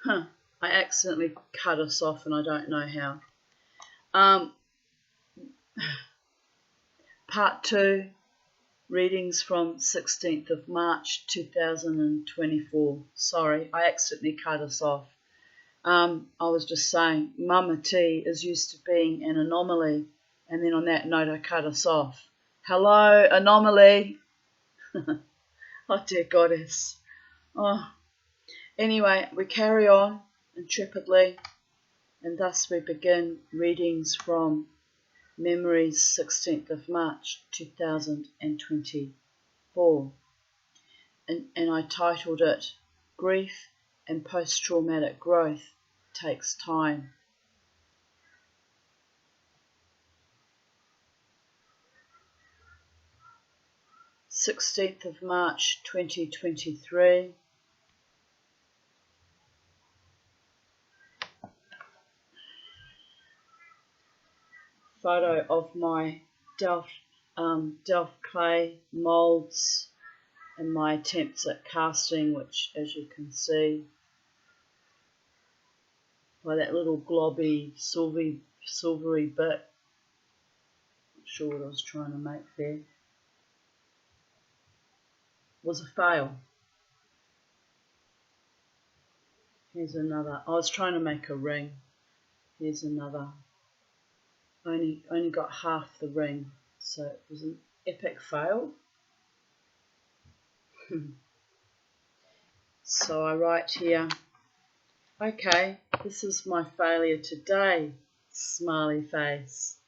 I accidentally cut us off and I don't know how. Part 2, readings from 16th of March 2024. Sorry, I accidentally cut us off. I was just saying, Mama T is used to being an anomaly, and then on that note I cut us off. Hello, anomaly. Oh dear goddess. Oh. Anyway, we carry on intrepidly, and thus we begin readings from Memories 16th of March 2024. And I titled it, Grief and Post-Traumatic Growth Takes Time. (16th of March 2023). Photo of my Delft clay moulds and my attempts at casting, which, as you can see, by that little globby, silvery bit. Not sure what I was trying to make there. Was a fail. Here's another. I was trying to make a ring. Here's another. Only got half the ring, so it was an epic fail. So I write here, okay, this is my failure today, smiley face.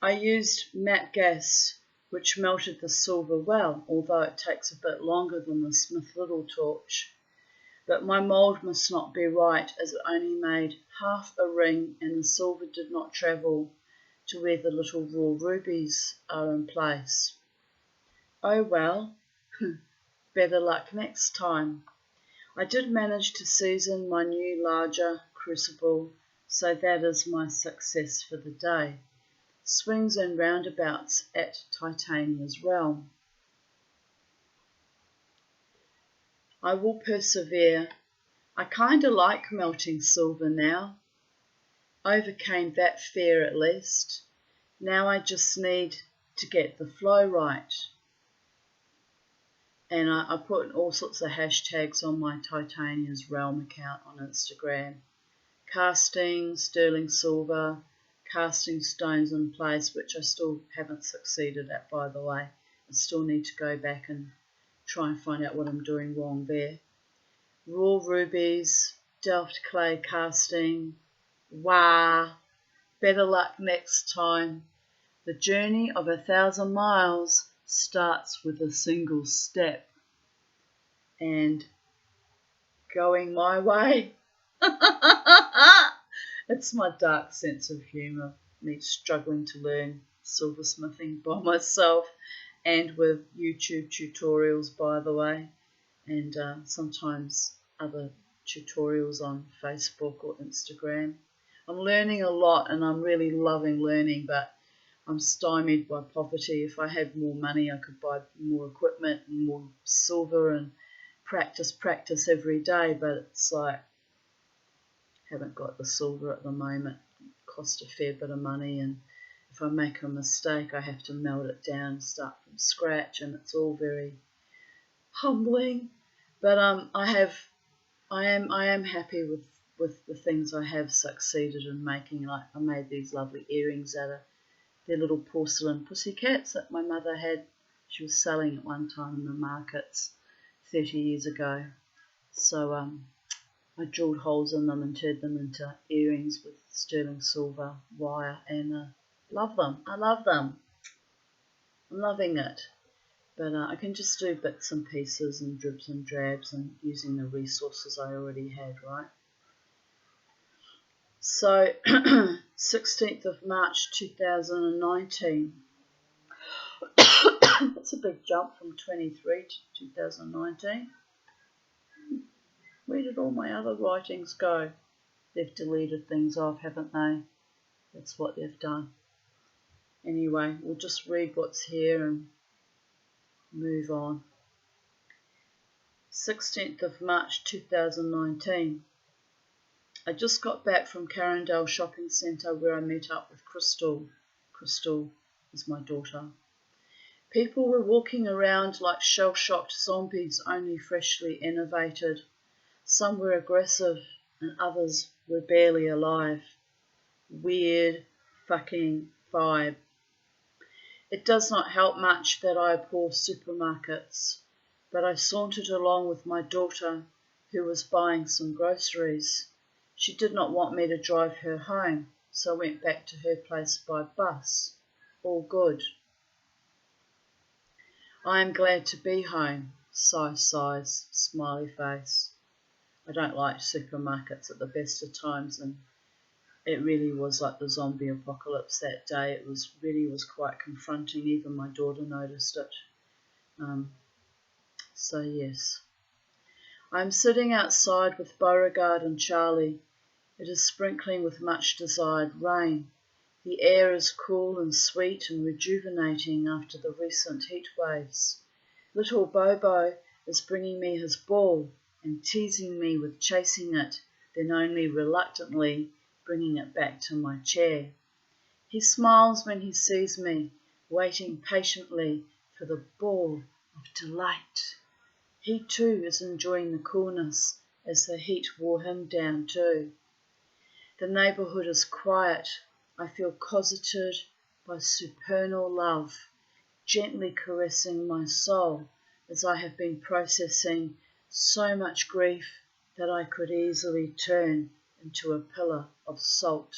I used matte gas, which melted the silver well, although it takes a bit longer than the Smith Little torch. But my mould must not be right, as it only made half a ring and the silver did not travel to where the little raw rubies are in place. Oh well, better luck next time. I did manage to season my new larger crucible, so that is my success for the day. Swings and roundabouts at Titania's realm. I will persevere. I kinda like melting silver now. Overcame that fear at least. Now I just need to get the flow right. And I put all sorts of hashtags on my Titania's Realm account on Instagram. Casting, sterling silver, casting stones in place, which I still haven't succeeded at, by the way. I still need to go back and try and find out what I'm doing wrong there. Raw rubies, Delft clay casting. Wah! Better luck next time. The journey of 1,000 miles starts with a single step. And going my way. It's my dark sense of humour, me struggling to learn silversmithing by myself and with YouTube tutorials, by the way, and sometimes other tutorials on Facebook or Instagram. I'm learning a lot and I'm really loving learning, but I'm stymied by poverty. If I had more money, I could buy more equipment and more silver and practice every day, but it's like, haven't got the silver at the moment. It costs a fair bit of money, and if I make a mistake I have to melt it down, start from scratch, and it's all very humbling. But I am happy with the things I have succeeded in making. Like I made these lovely earrings out of their little porcelain pussycats that my mother had. She was selling at one time in the markets 30 years ago. So I drilled holes in them and turned them into earrings with sterling silver wire, and love them. I love them. I'm loving it. But I can just do bits and pieces and dribs and drabs and using the resources I already had, right? So, 16th of March 2019. That's a big jump from 23 to 2019. Where did all my other writings go? They've deleted things off, haven't they? That's what they've done. Anyway, we'll just read what's here and move on. 16th of March 2019. I just got back from Carindale Shopping Centre where I met up with Crystal. Crystal is my daughter. People were walking around like shell-shocked zombies, only freshly innovated. Some were aggressive and others were barely alive. Weird fucking vibe. It does not help much that I abhor supermarkets, but I sauntered along with my daughter, who was buying some groceries. She did not want me to drive her home, so I went back to her place by bus. All good. I am glad to be home. Sigh, sighs, smiley face. I don't like supermarkets at the best of times, and it really was like the zombie apocalypse that day. It was quite confronting. Even my daughter noticed it. So yes. I'm sitting outside with Beauregard and Charlie. It is sprinkling with much desired rain. The air is cool and sweet and rejuvenating after the recent heat waves. Little Bobo is bringing me his ball and teasing me with chasing it, then only reluctantly bringing it back to my chair. He smiles when he sees me, waiting patiently for the ball of delight. He too is enjoying the coolness as the heat wore him down too. The neighbourhood is quiet. I feel cosseted by supernal love, gently caressing my soul as I have been processing so much grief that I could easily turn into a pillar of salt.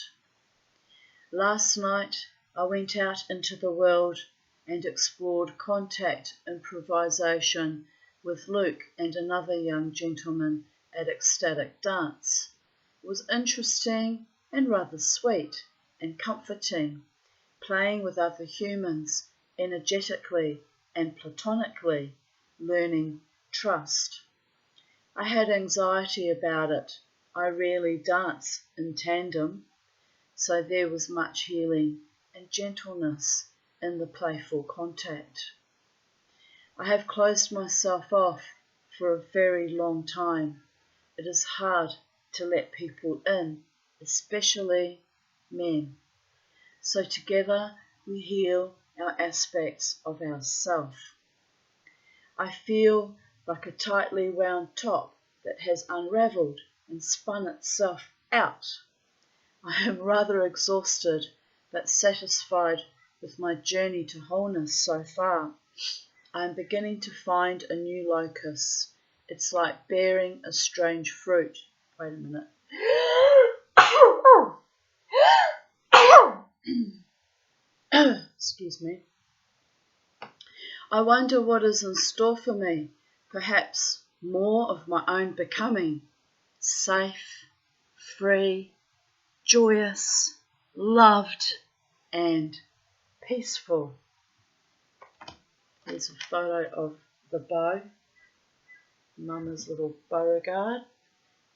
Last night I went out into the world and explored contact improvisation with Luke and another young gentleman at Ecstatic Dance. It was interesting and rather sweet and comforting, playing with other humans energetically and platonically, learning trust. I had anxiety about it. I rarely dance in tandem, so there was much healing and gentleness in the playful contact. I have closed myself off for a very long time. It is hard to let people in, especially men. So together we heal our aspects of ourself. I feel like a tightly wound top that has unravelled and spun itself out. I am rather exhausted, but satisfied with my journey to wholeness so far. I am beginning to find a new locus. It's like bearing a strange fruit. Wait a minute. Excuse me. I wonder what is in store for me. Perhaps more of my own becoming. Safe, free, joyous, loved, and peaceful. Here's a photo of the bow, Mama's little Beauregard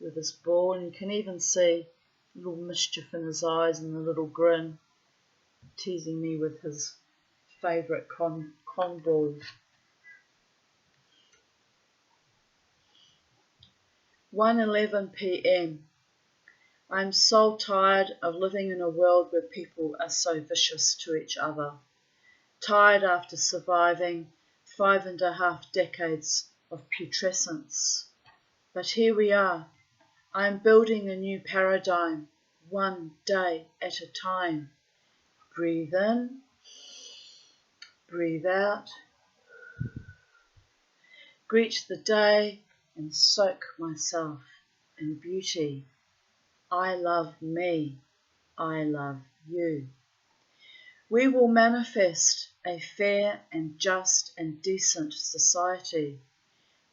with his ball, and you can even see a little mischief in his eyes and a little grin, teasing me with his favourite con ball. 1:11 p.m. I'm so tired of living in a world where people are so vicious to each other. Tired after surviving 5.5 decades of putrescence. But here we are. I am building a new paradigm, one day at a time. Breathe in, breathe out. Greet the day and soak myself in beauty. I love me. I love you. We will manifest a fair and just and decent society.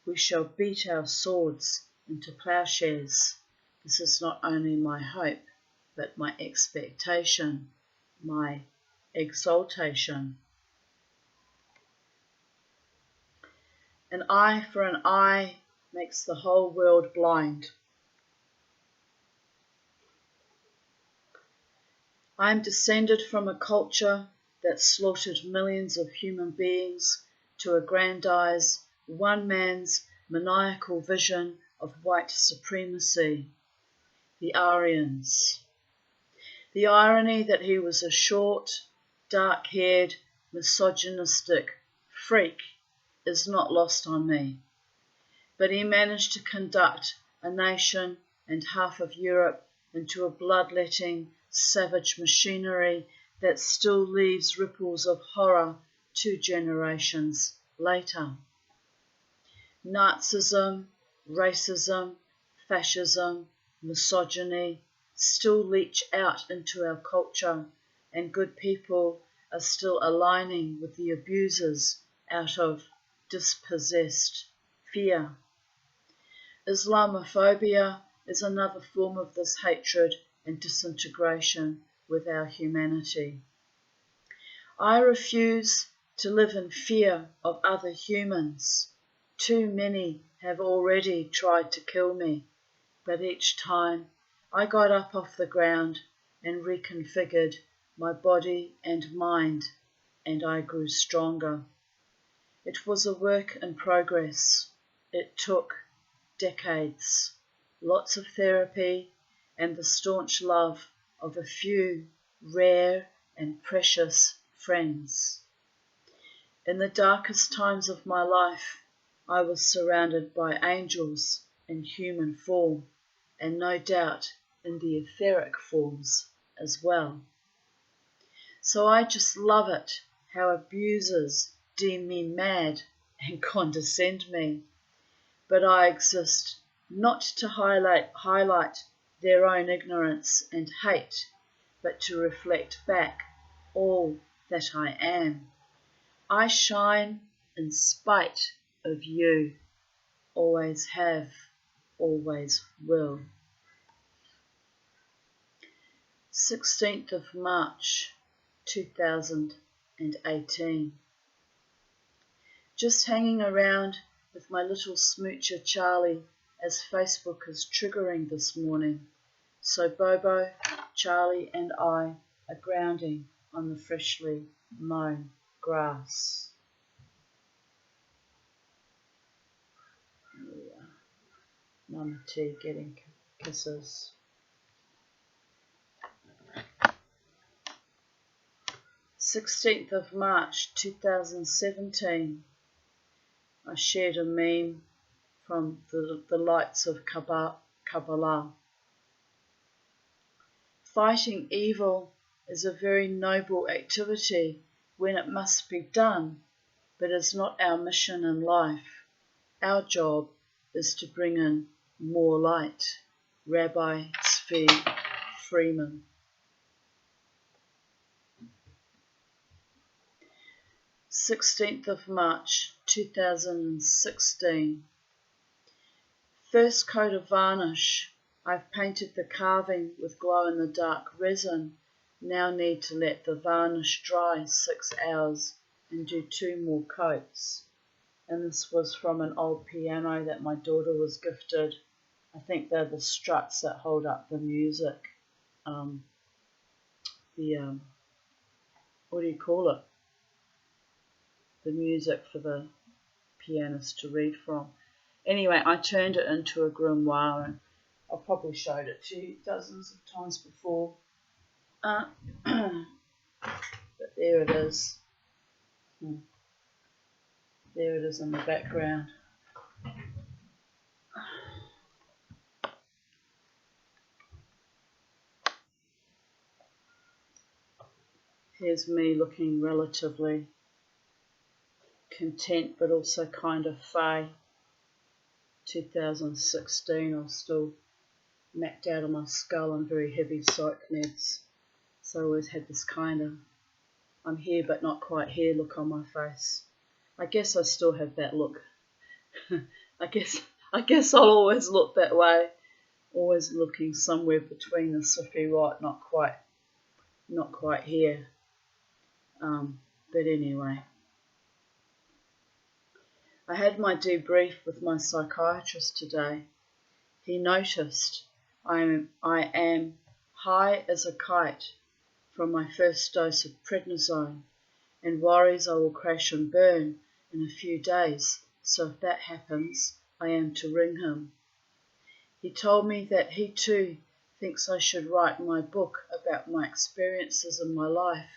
We shall beat our swords into plowshares. This is not only my hope, but my expectation, my exaltation. An eye for an eye makes the whole world blind. I am descended from a culture that slaughtered millions of human beings to aggrandize one man's maniacal vision of white supremacy. the Aryans. The irony that he was a short, dark-haired, misogynistic freak is not lost on me. But he managed to conduct a nation and half of Europe into a bloodletting, savage machinery that still leaves ripples of horror 2 generations later. Nazism, racism, fascism, misogyny still leach out into our culture, and good people are still aligning with the abusers out of dispossessed fear. Islamophobia is another form of this hatred and disintegration with our humanity. I refuse to live in fear of other humans. Too many have already tried to kill me, but each time I got up off the ground and reconfigured my body and mind, and I grew stronger. It was a work in progress. It took decades, lots of therapy, and the staunch love of a few rare and precious friends. In the darkest times of my life, I was surrounded by angels in human form, and no doubt in the etheric forms as well. So I just love it how abusers deem me mad and condescend me. But I exist not to highlight their own ignorance and hate, but to reflect back all that I am. I shine in spite of you, always have, always will. 16th of March 2018. Just hanging around with my little smoocher Charlie as Facebook is triggering this morning. So Bobo, Charlie and I are grounding on the freshly mown grass. Here we are. Mama T getting kisses. 16th of March 2017. I shared a meme from the lights of Kabbalah. Fighting evil is a very noble activity when it must be done, but is not our mission in life. Our job is to bring in more light. Rabbi Tzvi Freeman. 16th of March 2016. First coat of varnish. I've painted the carving with glow-in-the-dark resin. Now need to let the varnish dry 6 hours and do 2 more coats. And this was from an old piano that my daughter was gifted. I think they're the struts that hold up the music. What do you call it? The music for the pianist to read from. Anyway, I turned it into a grimoire, and I've probably showed it to you dozens of times before. But there it is. There it is in the background. Here's me looking relatively content, but also kind of fey. 2016, I was still knocked out of my skull on very heavy psych meds. So I always had this kind of I'm here but not quite here look on my face. I guess I still have that look. I guess I'll always look that way. Always looking somewhere between the Siffy right, not quite here. But anyway. I had my debrief with my psychiatrist today. He noticed I am high as a kite from my first dose of prednisone and worries I will crash and burn in a few days, so if that happens, I am to ring him. He told me that he too thinks I should write my book about my experiences in my life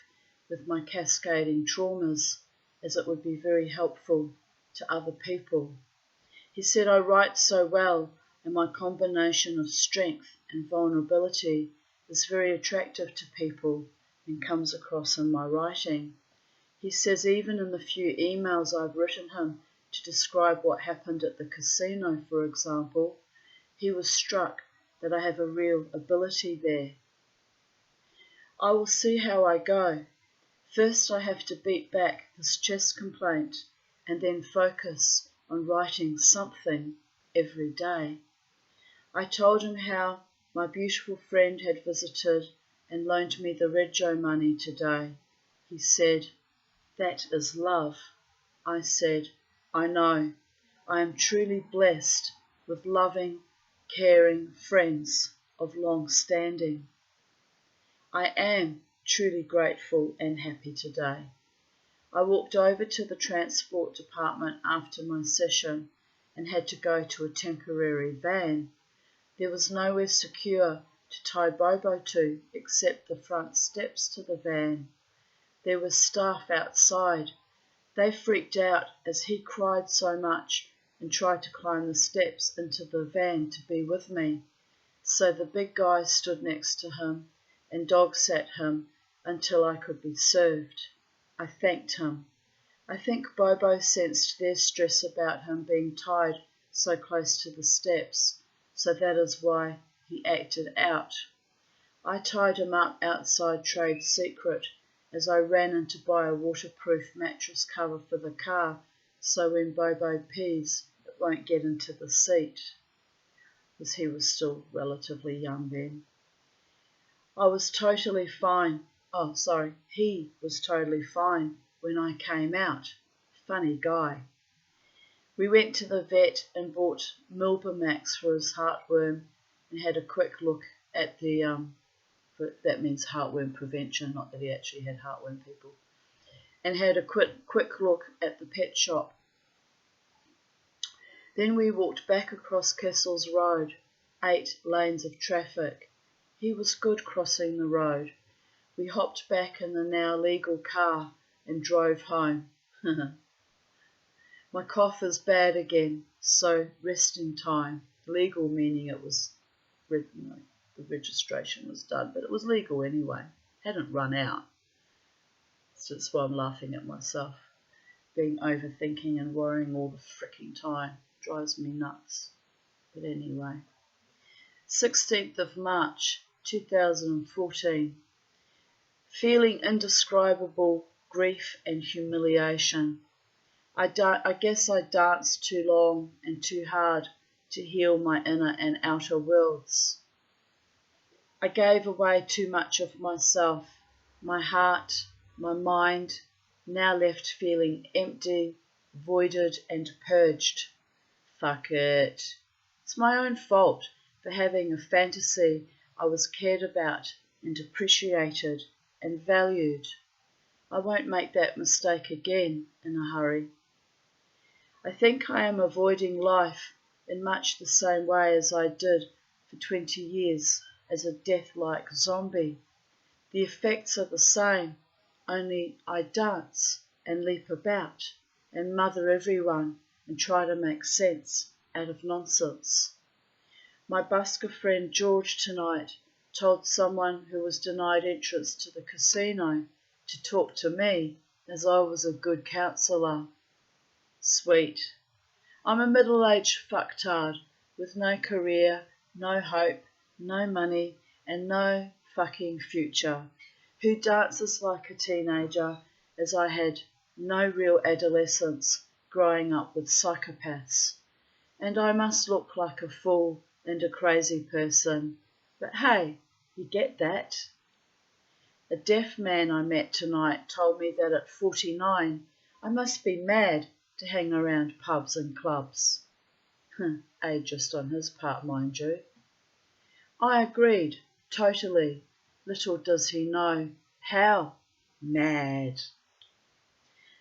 with my cascading traumas, as it would be very helpful to other people. He said I write so well, and my combination of strength and vulnerability is very attractive to people and comes across in my writing. He says even in the few emails I've written him to describe what happened at the casino, for example, he was struck that I have a real ability there. I will see how I go. First I have to beat back this chest complaint and then focus on writing something every day. I told him how my beautiful friend had visited and loaned me the Rego money today. He said, "That is love." I said, "I know. I am truly blessed with loving, caring friends of long standing." I am truly grateful and happy today. I walked over to the transport department after my session and had to go to a temporary van. There was nowhere secure to tie Bobo to except the front steps to the van. There was staff outside. They freaked out as he cried so much and tried to climb the steps into the van to be with me. So the big guy stood next to him and dog sat him until I could be served. I thanked him. I think Bobo sensed their stress about him being tied so close to the steps, so that is why he acted out. I tied him up outside Trade Secret as I ran in to buy a waterproof mattress cover for the car, so when Bobo pees, it won't get into the seat, as he was still relatively young then. He was totally fine when I came out. Funny guy. We went to the vet and bought Milbamax for his heartworm and had a quick look at the, that means heartworm prevention, not that he actually had heartworm, people, and had a quick look at the pet shop. Then we walked back across Kessel's Road, 8 lanes of traffic. He was good crossing the road. We hopped back in the now legal car and drove home. My cough is bad again, so resting time. Legal meaning it was, the registration was done, but it was legal anyway. Hadn't run out. So that's why I'm laughing at myself. Being overthinking and worrying all the fricking time drives me nuts. But anyway. 16th of March 2014. Feeling indescribable grief and humiliation. I guess I danced too long and too hard to heal my inner and outer worlds. I gave away too much of myself, my heart, my mind, now left feeling empty, voided and purged. Fuck it. It's my own fault for having a fantasy I was cared about and appreciated and valued. I won't make that mistake again in a hurry. I think I am avoiding life in much the same way as I did for 20 years as a death-like zombie. The effects are the same, only I dance and leap about and mother everyone and try to make sense out of nonsense. My busker friend George tonight told someone who was denied entrance to the casino to talk to me as I was a good counsellor. Sweet. I'm a middle-aged fucktard with no career, no hope, no money, and no fucking future, who dances like a teenager as I had no real adolescence growing up with psychopaths. And I must look like a fool and a crazy person. But hey, you get that? A deaf man I met tonight told me that at 49 I must be mad to hang around pubs and clubs. Ageist on his part, mind you. I agreed, totally. Little does he know how mad.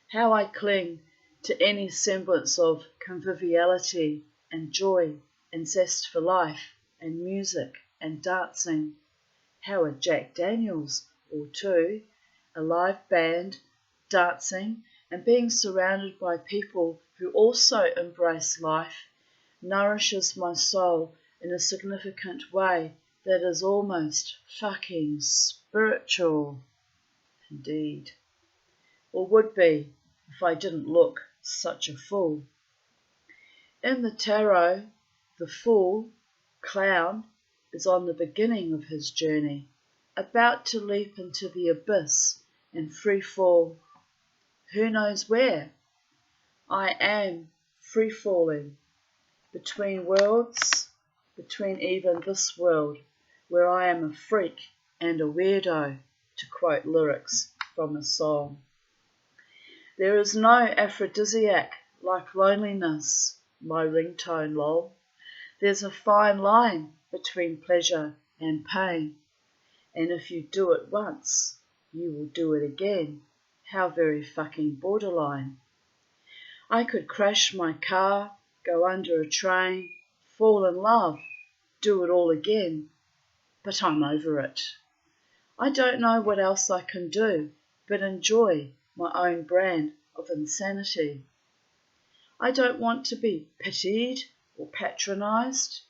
How I cling to any semblance of conviviality and joy and zest for life and music and dancing. How a Jack Daniels or two, a live band, dancing, and being surrounded by people who also embrace life nourishes my soul in a significant way that is almost fucking spiritual. Indeed. Or would be if I didn't look such a fool. In the tarot, the fool, clown, is on the beginning of his journey, about to leap into the abyss and free fall. Who knows where? I am free falling between worlds, between even this world, where I am a freak and a weirdo, to quote lyrics from a song. There is no aphrodisiac like loneliness, my ringtone lol. There's a fine line between pleasure and pain, and if you do it once, you will do it again. How very fucking borderline. I could crash my car, go under a train, fall in love, do it all again, but I'm over it. I don't know what else I can do but enjoy my own brand of insanity. I don't want to be pitied or patronised.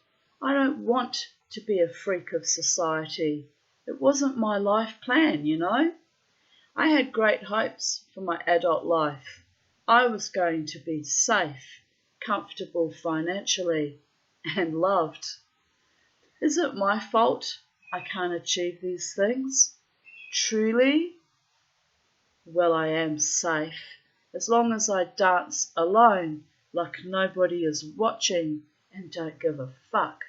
I don't want to be a freak of society. It wasn't my life plan, you know. I had great hopes for my adult life. I was going to be safe, comfortable financially, and loved. Is it my fault I can't achieve these things? Truly? Well, I am safe, as long as I dance alone like nobody is watching and don't give a fuck.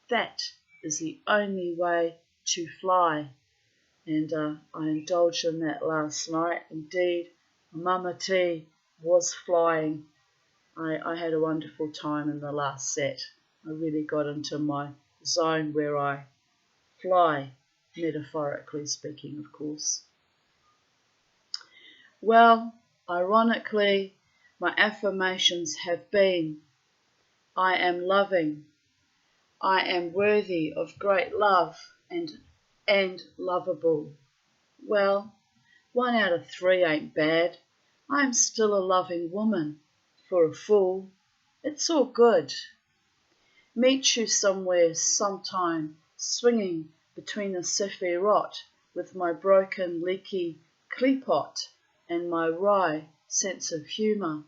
That is the only way to fly. And I indulged in that last night. Indeed, Mama T was flying. I had a wonderful time in the last set. I really got into my zone where I fly, metaphorically speaking, of course. Well, ironically, my affirmations have been, I am loving, I am worthy of great love and lovable. Well, 1 out of 3 ain't bad. I'm still a loving woman. For a fool, it's all good. Meet you somewhere sometime, swinging between the Sephiroth with my broken, leaky Kleepot and my wry sense of humour.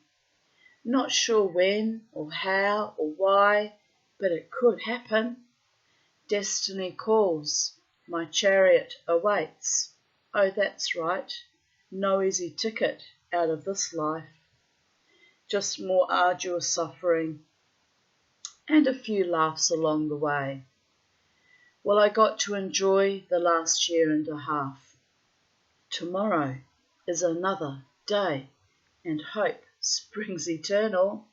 Not sure when or how or why, but it could happen. Destiny calls, my chariot awaits. Oh, that's right, no easy ticket out of this life. Just more arduous suffering and a few laughs along the way. Well, I got to enjoy the last year and a half. Tomorrow is another day, and hope springs eternal.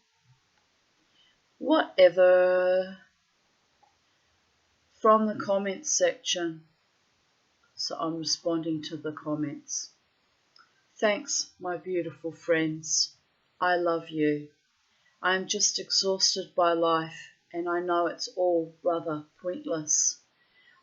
Whatever. From the comments section, so I'm responding to the comments. Thanks, my beautiful friends. I love you. I am just exhausted by life, and I know it's all rather pointless.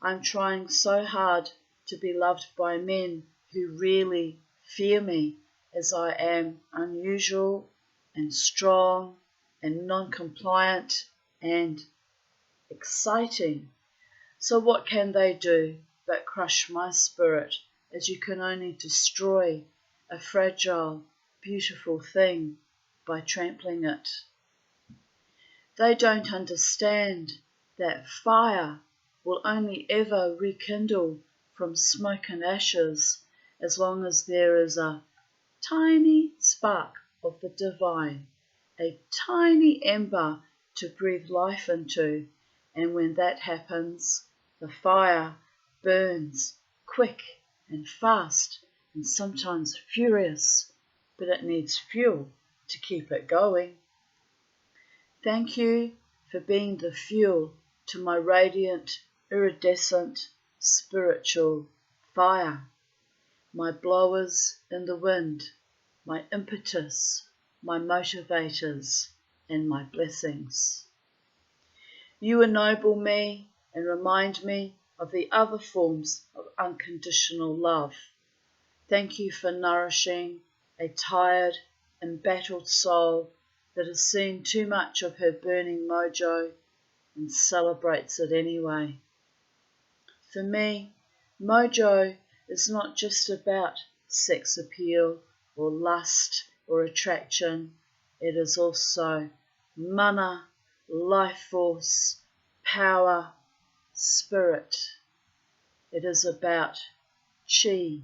I'm trying so hard to be loved by men who really fear me, as I am unusual and strong and non-compliant and exciting. So what can they do but crush my spirit, as you can only destroy a fragile, beautiful thing by trampling it? They don't understand that fire will only ever rekindle from smoke and ashes as long as there is a tiny spark of the divine, a tiny ember to breathe life into, and when that happens, the fire burns quick and fast and sometimes furious, but it needs fuel to keep it going. Thank you for being the fuel to my radiant, iridescent, spiritual fire, my blowers in the wind, my impetus, my motivators, and my blessings. You ennoble me, and remind me of the other forms of unconditional love. Thank you for nourishing a tired, embattled soul that has seen too much of her burning mojo and celebrates it anyway. For me, mojo is not just about sex appeal or lust or attraction. It is also mana, life force, power, spirit. It is about chi.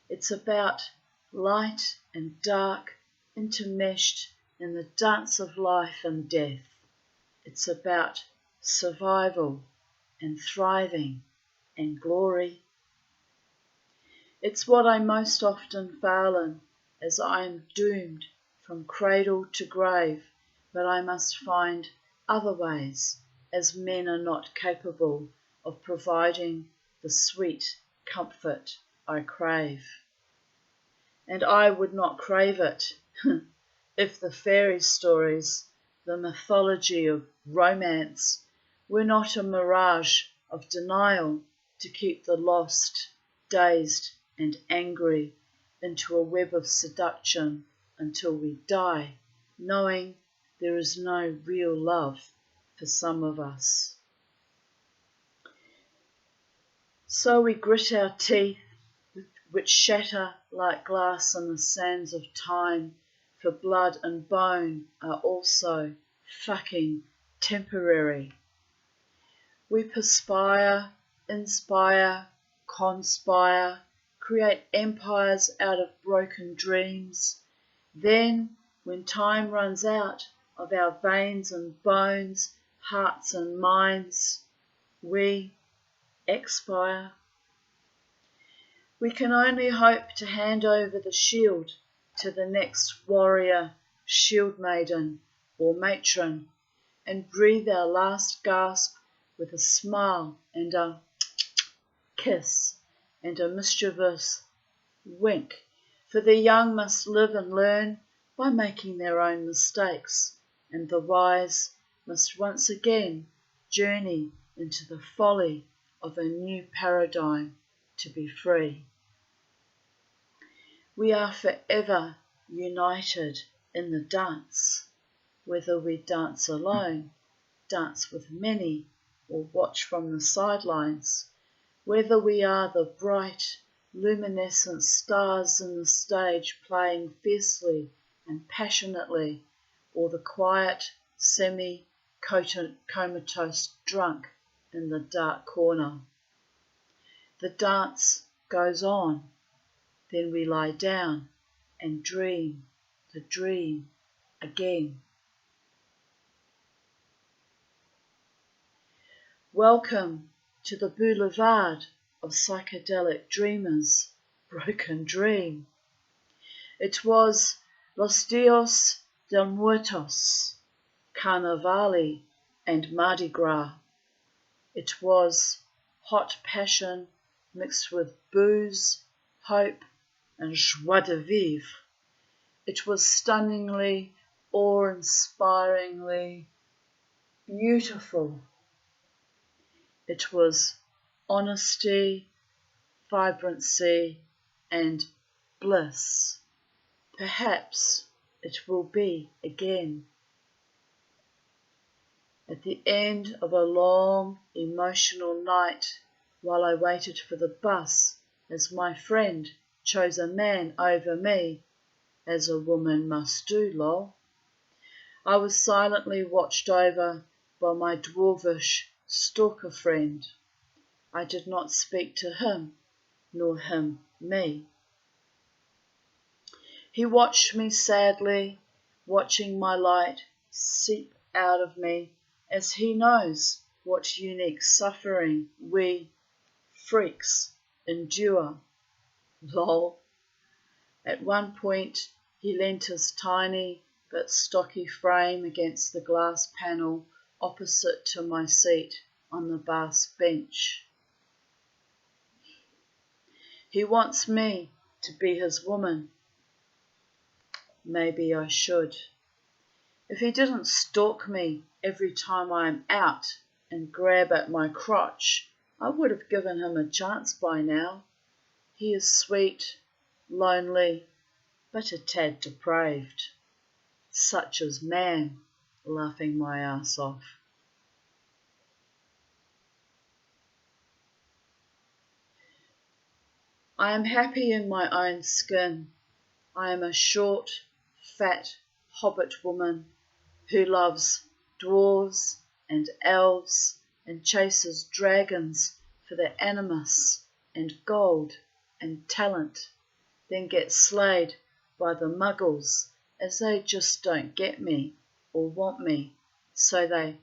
It's about light and dark intermeshed in the dance of life and death. It's about survival and thriving and glory. It's what I most often fail in, as I am doomed from cradle to grave, but I must find other ways, as men are not capable of providing the sweet comfort I crave. And I would not crave it if the fairy stories, the mythology of romance, were not a mirage of denial to keep the lost, dazed and angry into a web of seduction until we die, knowing there is no real love for some of us. So we grit our teeth, which shatter like glass on the sands of time, for blood and bone are also fucking temporary. We perspire, inspire, conspire, create empires out of broken dreams. Then, when time runs out of our veins and bones, hearts and minds, we expire. We can only hope to hand over the shield to the next warrior, shield maiden, or matron, and breathe our last gasp with a smile and a kiss and a mischievous wink, for the young must live and learn by making their own mistakes, and the wise must once again journey into the folly of a new paradigm to be free. We are forever united in the dance, whether we dance alone, dance with many, or watch from the sidelines, whether we are the bright, luminescent stars in the stage playing fiercely and passionately, or the quiet, semi-comatose drunk in the dark corner. The dance goes on. Then we lie down and dream the dream again. Welcome to the boulevard of psychedelic dreamers, broken dream. It was Los Dios de Muertos, Carnavali and Mardi Gras. It was hot passion mixed with booze, hope, and joie de vivre. It was stunningly, awe-inspiringly beautiful. It was honesty, vibrancy, and bliss. Perhaps it will be again. At the end of a long, emotional night, while I waited for the bus, as my friend chose a man over me, as a woman must do, lol. I was silently watched over by my dwarvish stalker friend. I did not speak to him, nor him me. He watched me sadly, watching my light seep out of me, as he knows what unique suffering we freaks endure. Lol. At one point, he leant his tiny but stocky frame against the glass panel opposite to my seat on the bass bench. He wants me to be his woman. Maybe I should. If he didn't stalk me every time I am out, and grab at my crotch, I would have given him a chance by now. He is sweet, lonely, but a tad depraved. Such is man, laughing my ass off. I am happy in my own skin. I am a short, fat hobbit woman who loves dwarves and elves and chases dragons for their animus and gold and talent, then gets slayed by the muggles as they just don't get me or want me, so they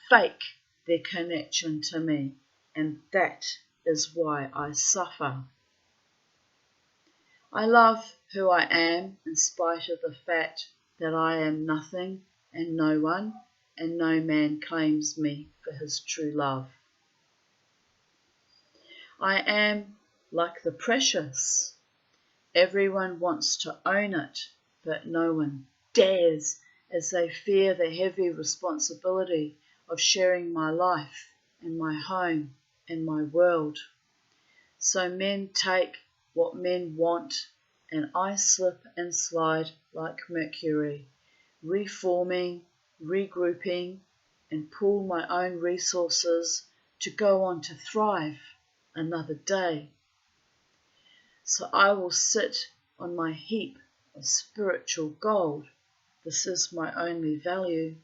fake their connection to me, and that is why I suffer. I love who I am in spite of the fact that I am nothing and no one, and no man claims me for his true love. I am like the precious. Everyone wants to own it, but no one dares, as they fear the heavy responsibility of sharing my life and my home and my world. So men take what men want, and I slip and slide like Mercury, reforming, regrouping, and pool my own resources to go on to thrive another day. So I will sit on my heap of spiritual gold, this is my only value,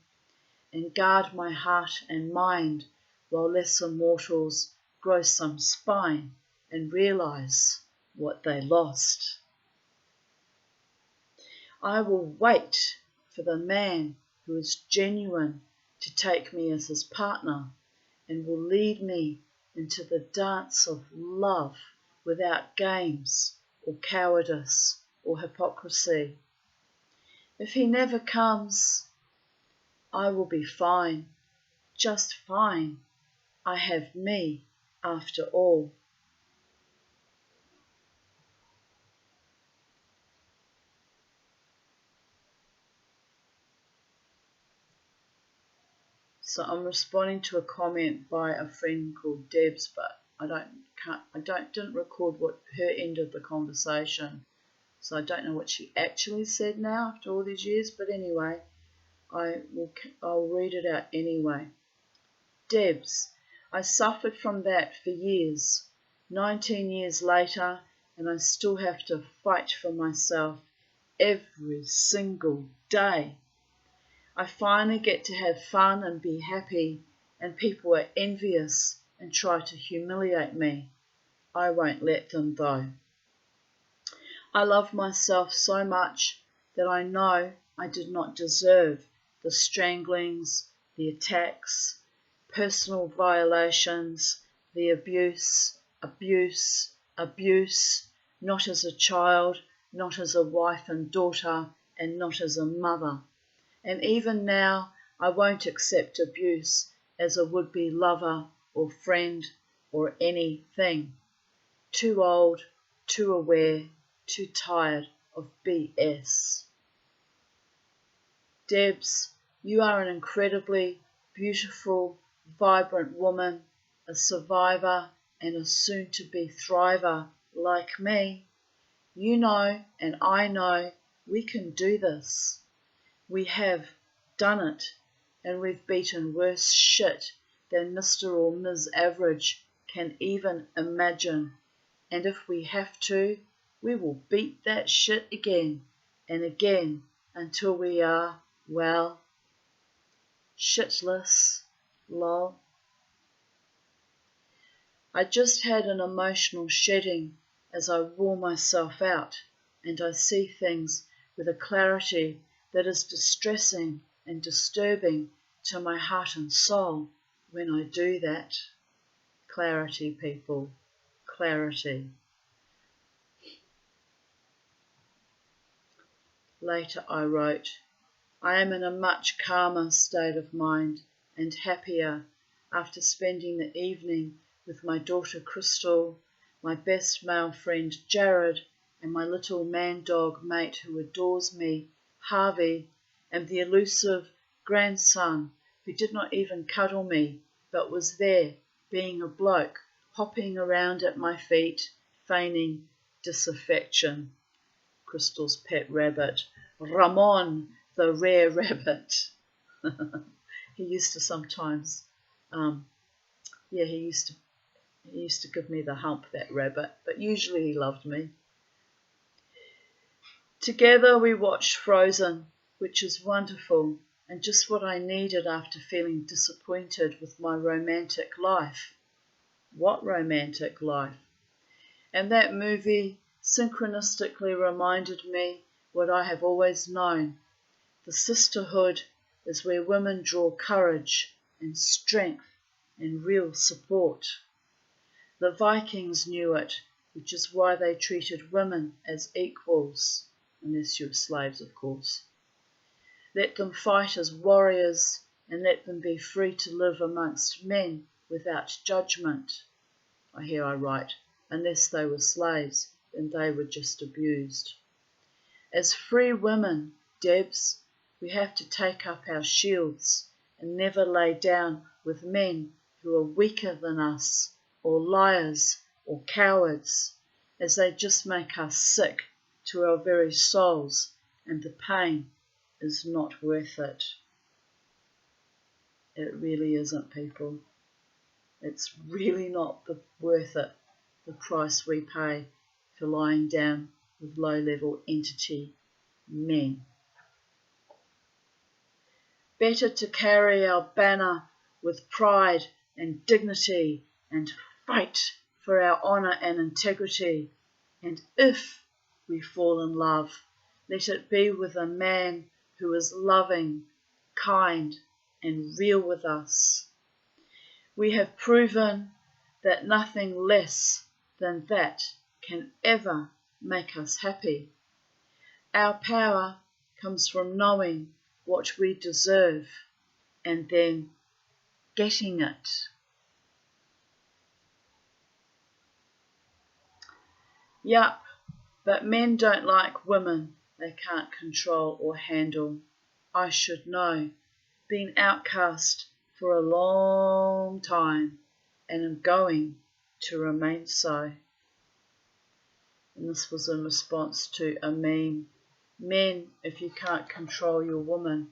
and guard my heart and mind while lesser mortals grow some spine and realize what they lost. I will wait for the man who is genuine to take me as his partner and will lead me into the dance of love without games or cowardice or hypocrisy. If he never comes, I will be fine, just fine. I have me after all. So I'm responding to a comment by a friend called Debs, but didn't record what her end of the conversation. So I don't know what she actually said now after all these years, but anyway, I'll read it out anyway. Debs, I suffered from that for years. 19 years later, and I still have to fight for myself every single day. I finally get to have fun and be happy, and people are envious and try to humiliate me. I won't let them though. I love myself so much that I know I did not deserve the stranglings, the attacks, personal violations, the abuse, not as a child, not as a wife and daughter, and not as a mother. And even now, I won't accept abuse as a would-be lover or friend or anything. Too old, too aware, too tired of BS. Debs, you are an incredibly beautiful, vibrant woman, a survivor and a soon-to-be thriver like me. You know and I know we can do this. We have done it, and we've beaten worse shit than Mr. or Ms. Average can even imagine. And if we have to, we will beat that shit again and again until we are, well, shitless, lol. I just had an emotional shedding as I wore myself out, and I see things with a clarity that is distressing and disturbing to my heart and soul when I do that. Clarity, people, clarity. Later I wrote, I am in a much calmer state of mind and happier after spending the evening with my daughter Crystal, my best male friend Jared, and my little man dog mate who adores me, Harvey, and the elusive grandson who did not even cuddle me but was there, being a bloke, hopping around at my feet, feigning disaffection. Crystal's pet rabbit, Ramon, the rare rabbit. He used to sometimes, he used to give me the hump, that rabbit, but usually he loved me. Together we watched Frozen, which is wonderful and just what I needed after feeling disappointed with my romantic life. What romantic life? And that movie synchronistically reminded me what I have always known. The sisterhood is where women draw courage and strength and real support. The Vikings knew it, which is why they treated women as equals, unless you were slaves, of course. Let them fight as warriors and let them be free to live amongst men without judgment. Here I write, unless they were slaves, then they were just abused. As free women, Debs, we have to take up our shields and never lay down with men who are weaker than us, or liars, or cowards, as they just make us sick to our very souls, and the pain is not worth it. It really isn't, people. It's really not worth it, the price we pay for lying down with low-level entity men. Better to carry our banner with pride and dignity and fight for our honour and integrity. And if we fall in love, let it be with a man who is loving, kind, and real with us. We have proven that nothing less than that can ever make us happy. Our power comes from knowing what we deserve and then getting it. Yup, but men don't like women they can't control or handle. I should know, been outcast for a long time and am going to remain so. And this was in response to a meme. Men, if you can't control your woman,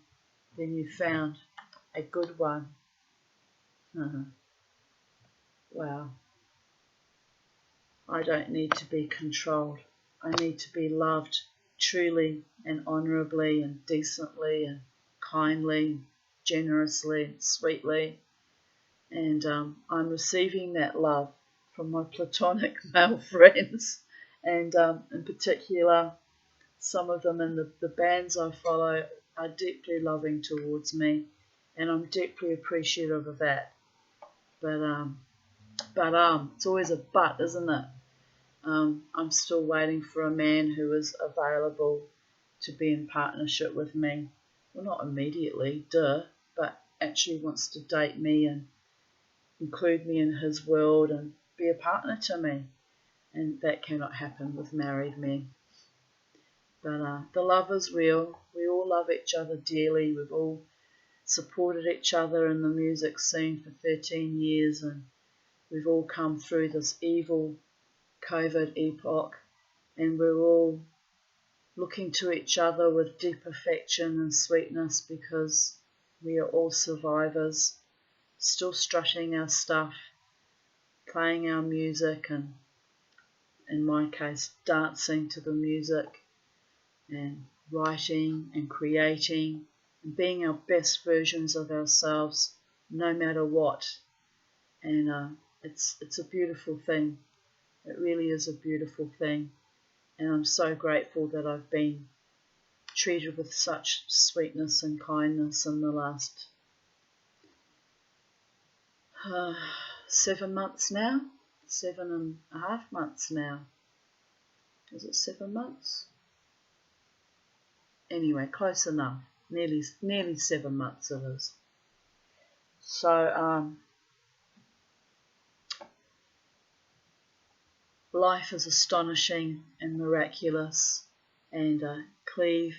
then you found a good one. Wow. I don't need to be controlled. I need to be loved truly and honourably and decently and kindly, generously and sweetly. And I'm receiving that love from my platonic male friends, and in particular, some of them in the bands I follow are deeply loving towards me, and I'm deeply appreciative of that. But it's always a but, isn't it? I'm still waiting for a man who is available to be in partnership with me. Well, not immediately, but actually wants to date me and include me in his world and be a partner to me. And that cannot happen with married men. But the love is real. We all love each other dearly. We've all supported each other in the music scene for 13 years, and we've all come through this evil COVID epoch, and we're all looking to each other with deep affection and sweetness because we are all survivors, still strutting our stuff, playing our music, and in my case dancing to the music, and writing and creating and being our best versions of ourselves no matter what. And it's a beautiful thing. It really is a beautiful thing, and I'm so grateful that I've been treated with such sweetness and kindness in the last 7 months now, 7.5 months now. Is it 7 months? Anyway, close enough. Nearly 7 months it is. So life is astonishing and miraculous, and cleave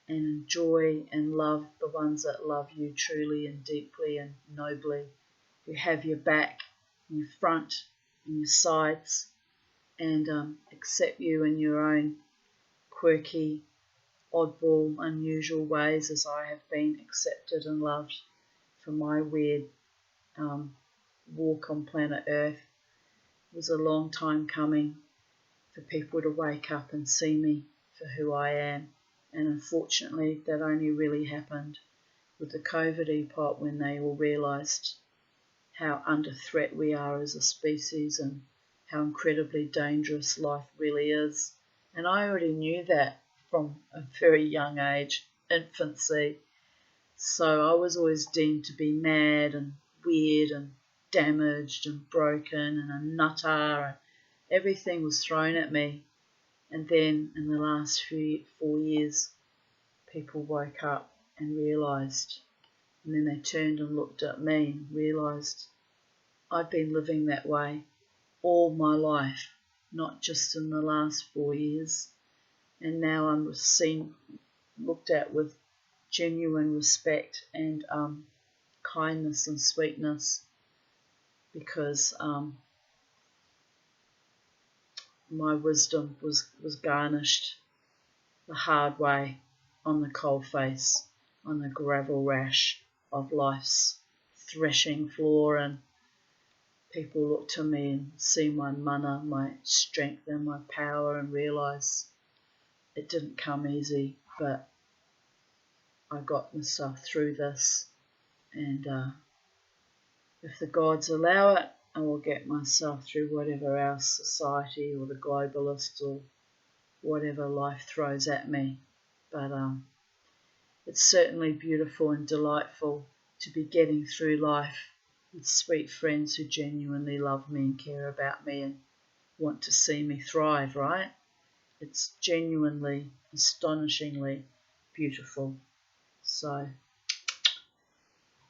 and enjoy and love the ones that love you truly and deeply and nobly, who have your back, and your front, and your sides, and accept you in your own quirky, oddball, unusual ways, as I have been accepted and loved for my weird walk on planet Earth. It was a long time coming for people to wake up and see me for who I am, and unfortunately that only really happened with the COVID epoch, when they all realised how under threat we are as a species and how incredibly dangerous life really is. And I already knew that from a very young age, infancy. So I was always deemed to be mad and weird and damaged and broken and a nutter, and everything was thrown at me. And then in the last 4 years, people woke up and realised, and then they turned and looked at me and realised I'd been living that way all my life, not just in the last 4 years. And now I'm looked at with genuine respect and kindness and sweetness, because my wisdom was garnished the hard way on the coalface, on the gravel rash of life's threshing floor, and people look to me and see my mana, my strength and my power, and realise it didn't come easy, but I got myself through this, and if the gods allow it, I will get myself through whatever else society or the globalists or whatever life throws at me. But it's certainly beautiful and delightful to be getting through life with sweet friends who genuinely love me and care about me and want to see me thrive, right? It's genuinely, astonishingly beautiful. So,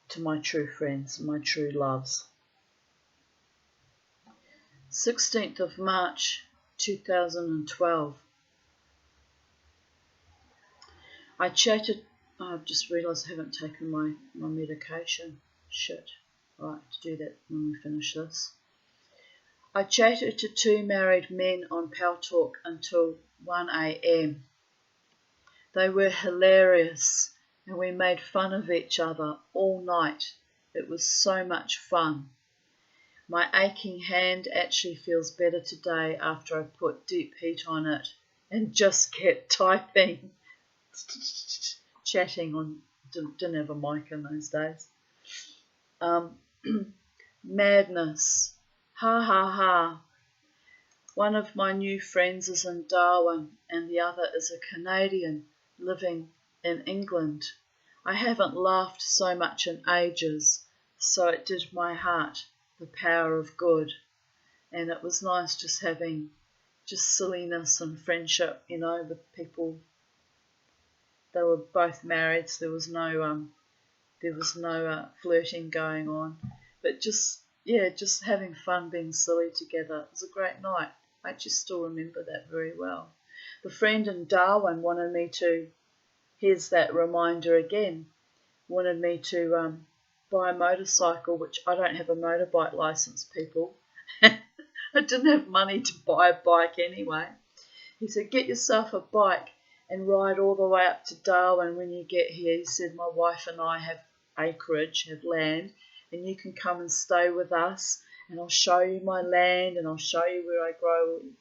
to my true friends, my true loves. 16th of March 2012. I've just realised I haven't taken my medication. Shit. Right, to do that when we finish this. I chatted to 2 married men on Paltalk until 1 a.m. They were hilarious, and we made fun of each other all night. It was so much fun. My aching hand actually feels better today after I put deep heat on it and just kept typing. Chatting on, didn't have a mic in those days. Madness. Ha ha ha. One of my new friends is in Darwin and the other is a Canadian living in England. I haven't laughed so much in ages, so it did my heart the power of good. And it was nice just having just silliness and friendship, with people. They were both married, so there was no flirting going on, but just having fun, being silly together. It was a great night. I actually still remember that very well. The friend in Darwin wanted me to, here's that reminder again, wanted me to buy a motorcycle, which I don't have a motorbike license, people. I didn't have money to buy a bike anyway. He said, get yourself a bike and ride all the way up to Darwin. When you get here, he said, my wife and I have acreage, have land, and you can come and stay with us, and I'll show you my land, and I'll show you where I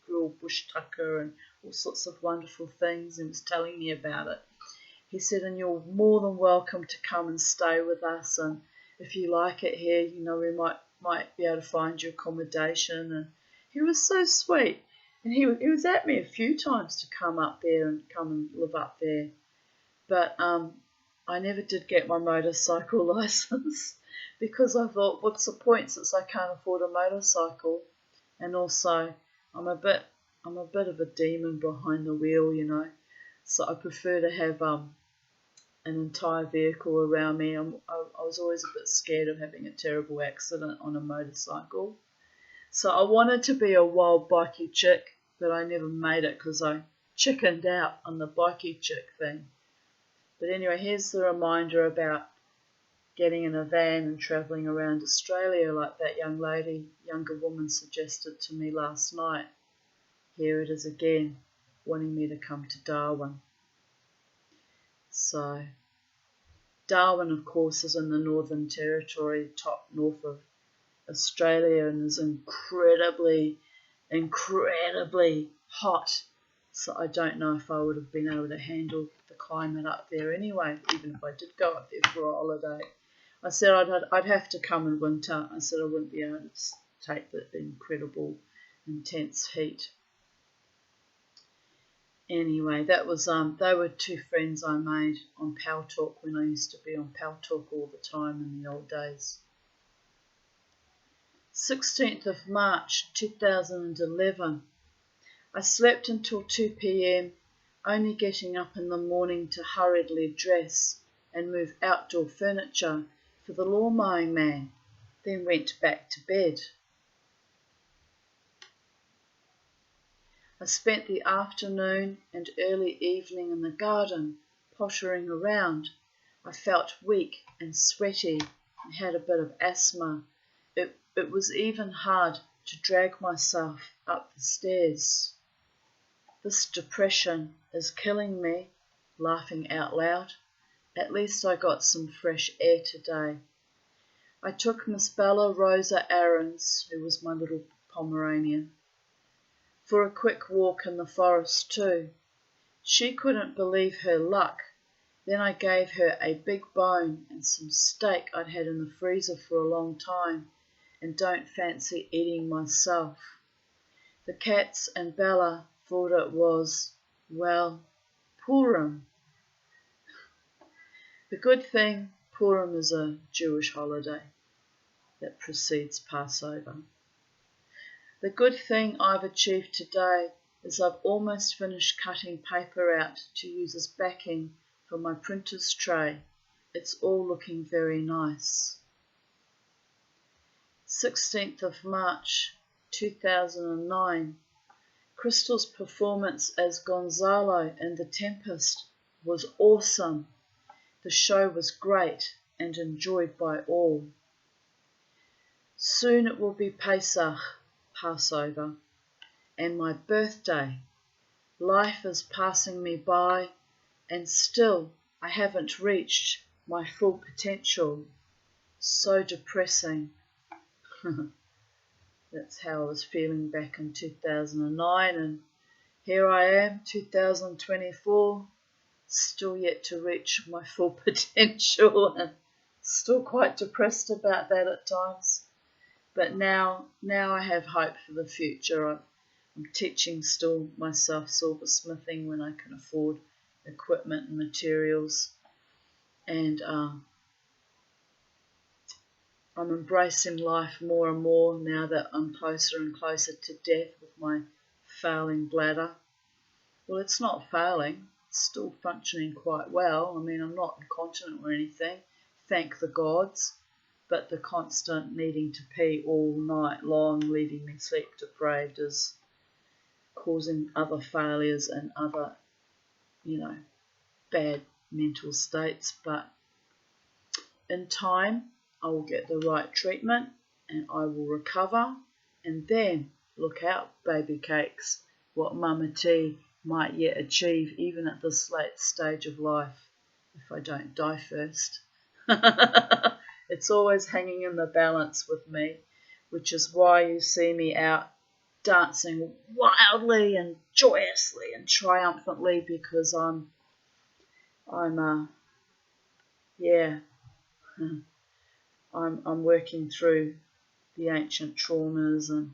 grew bush tucker and all sorts of wonderful things, and was telling me about it. He said, and you're more than welcome to come and stay with us, and if you like it here, we might be able to find you accommodation. And he was so sweet. And he was at me a few times to come up there and come and live up there. But I never did get my motorcycle license because I thought, what's the point since I can't afford a motorcycle? And also, I'm a bit of a demon behind the wheel, So I prefer to have an entire vehicle around me. I was always a bit scared of having a terrible accident on a motorcycle. So I wanted to be a wild bikey chick, but I never made it because I chickened out on the bikey chick thing. But anyway, here's the reminder about getting in a van and travelling around Australia like that younger woman suggested to me last night. Here it is again, wanting me to come to Darwin. So, Darwin, of course, is in the Northern Territory, top north of Australia, and is incredibly hot. So I don't know if I would have been able to handle the climate up there anyway, even if I did go up there for a holiday. I said I'd have to come in winter. I said I wouldn't be able to take the incredible, intense heat. Anyway, that was they were two friends I made on Paltalk when I used to be on Paltalk all the time in the old days. 16th of March 2011. I slept until 2 p.m, only getting up in the morning to hurriedly dress and move outdoor furniture for the lawn mowing man, then went back to bed. I spent the afternoon and early evening in the garden, pottering around. I felt weak and sweaty and had a bit of asthma. It was even hard to drag myself up the stairs. This depression is killing me, laughing out loud. At least I got some fresh air today. I took Miss Bella Rosa Aarons, who was my little Pomeranian, for a quick walk in the forest too. She couldn't believe her luck. Then I gave her a big bone and some steak I'd had in the freezer for a long time and don't fancy eating myself. The cats and Bella thought it was, well, Purim. The good thing, Purim is a Jewish holiday that precedes Passover. The good thing I've achieved today is I've almost finished cutting paper out to use as backing for my printer's tray. It's all looking very nice. 16th of March 2009. Crystal's performance as Gonzalo in The Tempest was awesome. The show was great and enjoyed by all. Soon it will be Pesach, Passover, and my birthday. Life is passing me by, and still I haven't reached my full potential. So depressing. That's how I was feeling back in 2009, and here I am, 2024, still yet to reach my full potential, and still quite depressed about that at times. But now I have hope for the future. I'm teaching still myself silversmithing when I can afford equipment and materials, and I'm embracing life more and more now that I'm closer and closer to death with my failing bladder. Well, it's not failing, it's still functioning quite well. I mean, I'm not incontinent or anything, thank the gods, but the constant needing to pee all night long, leaving me sleep deprived, is causing other failures and other, bad mental states. But in time, I will get the right treatment and I will recover, and then look out, baby cakes, what Mama T might yet achieve even at this late stage of life, if I don't die first. It's always hanging in the balance with me, which is why you see me out dancing wildly and joyously and triumphantly, because I'm working through the ancient traumas and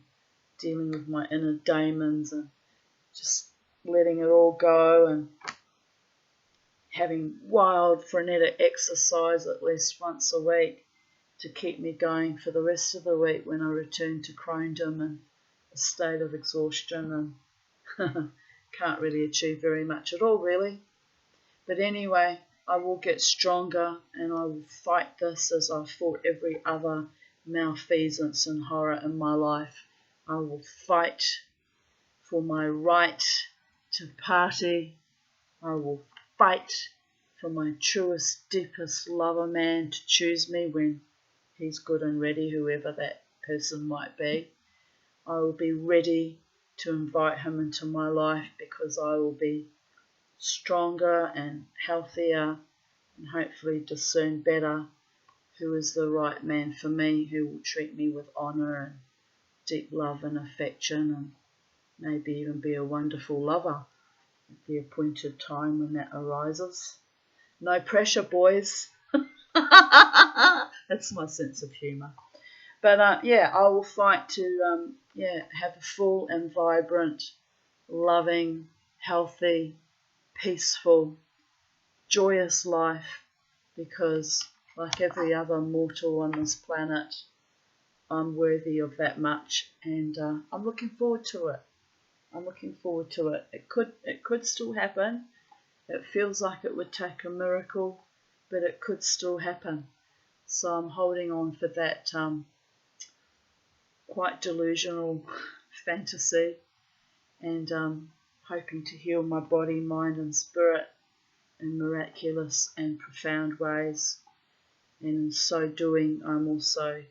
dealing with my inner demons and just letting it all go and having wild frenetic exercise at least once a week to keep me going for the rest of the week when I return to Crondom in a state of exhaustion and can't really achieve very much at all, really. But anyway, I will get stronger and I will fight this as I've fought every other malfeasance and horror in my life. I will fight for my right to party. I will fight for my truest, deepest lover man to choose me when he's good and ready, whoever that person might be. I will be ready to invite him into my life because I will be stronger and healthier and hopefully discern better who is the right man for me, who will treat me with honour and deep love and affection, and maybe even be a wonderful lover at the appointed time when that arises. No pressure, boys. That's my sense of humour. But I will fight to have a full and vibrant, loving, healthy, peaceful, joyous life, because like every other mortal on this planet, I'm worthy of that much, and I'm looking forward to it. I'm looking forward to it. It could still happen. It feels like it would take a miracle, but it could still happen. So I'm holding on for that quite delusional fantasy, and hoping to heal my body, mind and spirit in miraculous and profound ways. And in so doing, I'm also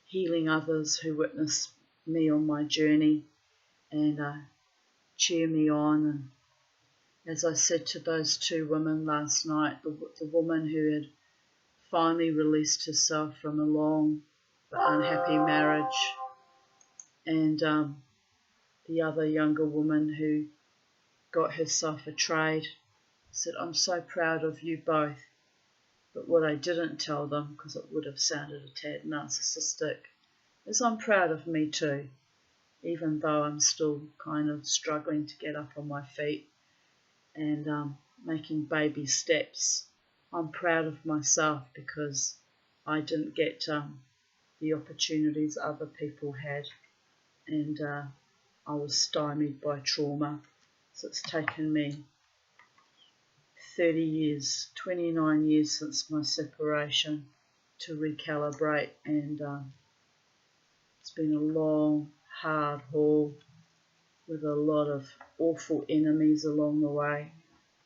healing others who witness me on my journey and cheer me on. And as I said to those two women last night, the woman who had finally released herself from a long but unhappy marriage, and the other younger woman who got herself a trade, said, I'm so proud of you both. But what I didn't tell them, because it would have sounded a tad narcissistic, is I'm proud of me too, even though I'm still kind of struggling to get up on my feet and making baby steps. I'm proud of myself because I didn't get the opportunities other people had, and I was stymied by trauma. So it's taken me 30 years, 29 years since my separation to recalibrate, and it's been a long, hard haul with a lot of awful enemies along the way,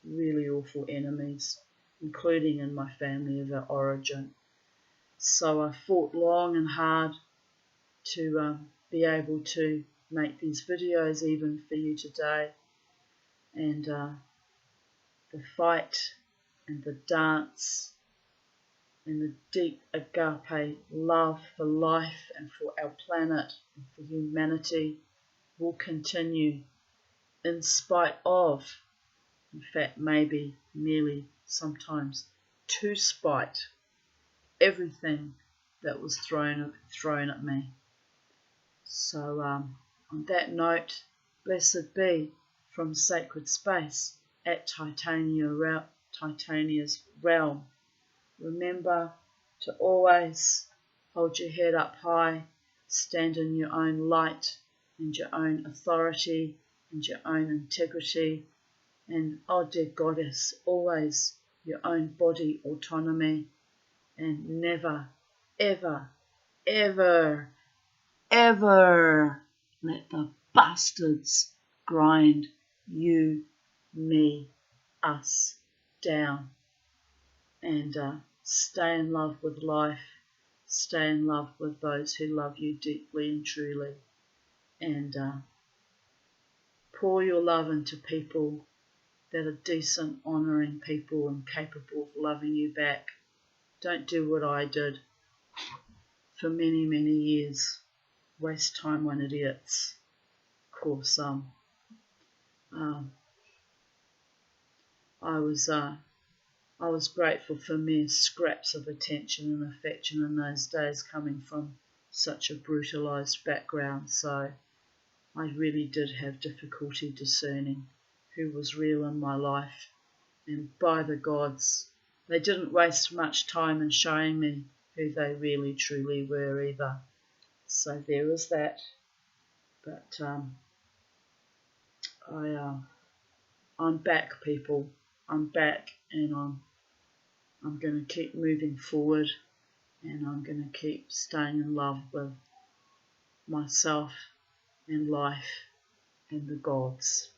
really awful enemies, including in my family of origin. So I fought long and hard to be able to make these videos even for you today, and the fight and the dance and the deep agape love for life and for our planet and for humanity will continue in spite of, in fact maybe merely sometimes to spite, everything that was thrown at me. So on that note, blessed be from sacred space at Titania's realm. Remember to always hold your head up high, stand in your own light and your own authority and your own integrity, and, oh dear Goddess, always your own body autonomy, and never, ever, ever, ever let the bastards grind you, me, us down. And stay in love with life, stay in love with those who love you deeply and truly, and pour your love into people that are decent, honouring people and capable of loving you back. Don't do what I did for many, many years. Waste time on idiots. Of course, I was grateful for mere scraps of attention and affection in those days coming from such a brutalised background, so I really did have difficulty discerning who was real in my life, and by the gods, they didn't waste much time in showing me who they really truly were either. So there was that. But I'm back, people. I'm back, and I'm going to keep moving forward, and I'm going to keep staying in love with myself and life and the gods.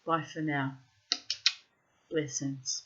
Bye for now. Blessings.